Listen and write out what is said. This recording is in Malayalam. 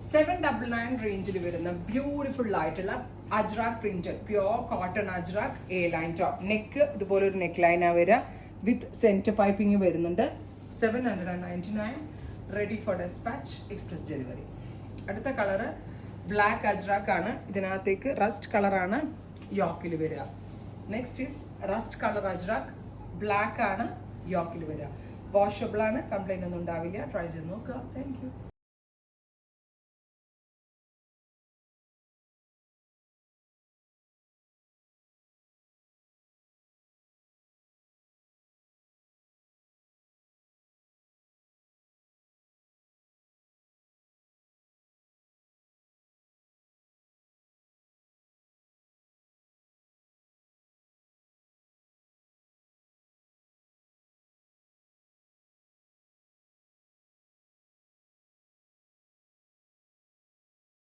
799 റേഞ്ചിൽ വരുന്ന ബ്യൂട്ടിഫുൾ ആയിട്ടുള്ള ajrak printed pure cotton ajrak A line top. Neck ഇതുപോലെ ഒരു നെക്ക് ലൈനാണ് വരിക വിത്ത് സെൻറ്റർ പൈപ്പിംഗ് വരുന്നുണ്ട്. 799 ready for dispatch, express delivery. അടുത്ത കളറ് ബ്ലാക്ക് അജ്രാക് ആണ്. ഇതിനകത്തേക്ക് റസ്റ്റ് കളറാണ് യോക്കിൽ വരിക. Next is rust colour ajrak, black ആണ് യോക്കിൽ വരിക. വാഷബിൾ ആണ്, കംപ്ലൈൻ്റ് ഒന്നും ഉണ്ടാവില്ല. ട്രൈ ചെയ്ത് നോക്കുക. Thank you.